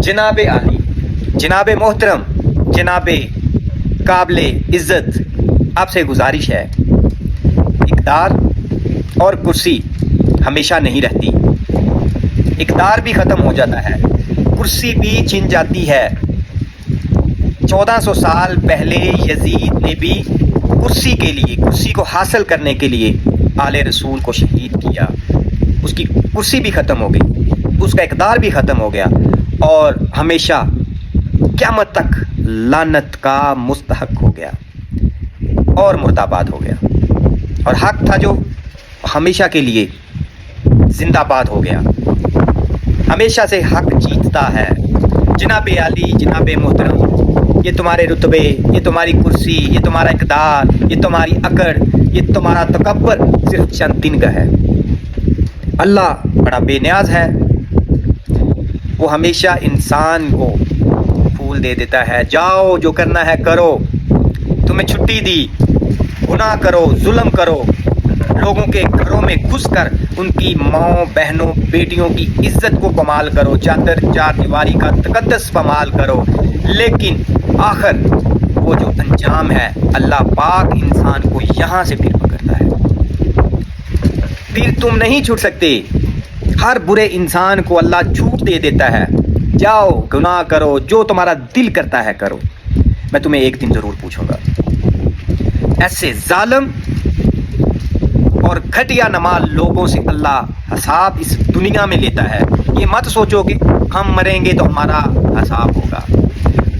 जनाब आली, जनाब मोहतरम, जनाब काबिल इज़्ज़त, आपसे गुजारिश है, इक़्तिदार और कुर्सी हमेशा नहीं रहती। इक़्तिदार भी ख़त्म हो जाता है, कुर्सी भी छिन जाती है। 1400 साल पहले यजीद ने भी कुर्सी के लिए, कुर्सी को हासिल करने के लिए आले रसूल को शहीद किया। उसकी कुर्सी भी ख़त्म हो गई, उसका इक़्तिदार भी ख़त्म हो गया और हमेशा क़यामत तक लानत का मुस्तहक हो गया और मुर्दाबाद हो गया। और हक़ था जो हमेशा के लिए जिंदाबाद हो गया। हमेशा से हक़ जीतता है। जनाब आली, जनाब मोहतरम, ये तुम्हारे रुतबे, ये तुम्हारी कुर्सी, ये तुम्हारा इक़्तिदार, ये तुम्हारी अकड़, ये तुम्हारा तकब्बर सिर्फ चंद दिन का है। अल्लाह बड़ा बेनियाज है, वो हमेशा इंसान को फूल दे देता है। जाओ, जो करना है करो, तुम्हें छुट्टी दी, गुनाह करो, जुल्म करो, लोगों के घरों में घुसकर उनकी माओ, बहनों, बेटियों की इज्जत को पमाल करो, चादर चार दीवारी का तकद्दस पमाल करो, लेकिन आखिर वो जो अंजाम है, अल्लाह पाक इंसान को यहाँ से फिर पकड़ता है। फिर तुम नहीं छूट सकते। हर बुरे इंसान को अल्लाह छूट दे देता है। जाओ, गुनाह करो, जो तुम्हारा दिल करता है करो। मैं तुम्हें एक दिन ज़रूर पूछूंगा। ऐसे जालिम और घटिया नमाज लोगों से अल्लाह हिसाब इस दुनिया में लेता है। ये मत सोचो कि हम मरेंगे तो हमारा हिसाब होगा।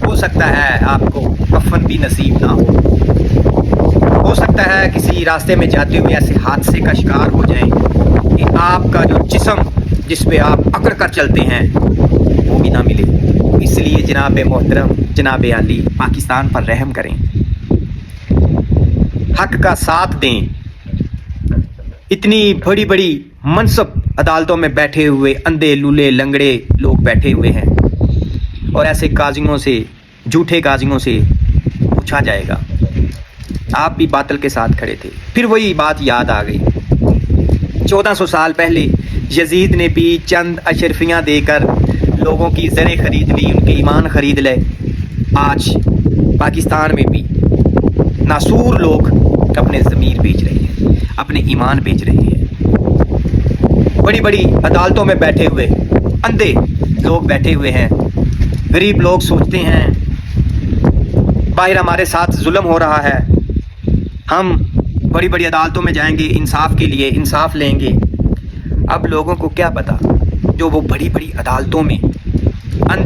हो सकता है आपको कफन भी नसीब ना हो सकता है किसी रास्ते में जाते हुए ऐसे हादसे का शिकार हो जाएं कि आपका जो जिस्म जिस पे आप अकड़ कर चलते हैं वो भी ना मिले। इसलिए जनाब मोहतरम, जनाब आली, पाकिस्तान पर रहम करें, हक का साथ दें। इतनी बड़ी बड़ी मनसब अदालतों में बैठे हुए अंधे लूले लंगड़े लोग बैठे हुए हैं और ऐसे काजियों से, झूठे काजियों से पूछा जाएगा। आप भी बातिल के साथ खड़े थे। फिर वही बात याद आ गई। 1400 साल पहले यजीद ने भी चंद अशरफियाँ देकर लोगों की ज़रें खरीद ली, उनके ईमान खरीद ले। आज पाकिस्तान में भी नासूर लोग अपने ज़मीर बेच रहे हैं, अपने ईमान बेच रहे हैं। बड़ी बड़ी अदालतों में बैठे हुए अंधे लोग बैठे हुए हैं। गरीब लोग सोचते हैं बाहर हमारे साथ जुल्म हो रहा है, हम बड़ी बड़ी अदालतों में जाएंगे, इंसाफ के लिए इंसाफ लेंगे। अब लोगों को क्या पता, जो वो बड़ी बड़ी अदालतों में अंधे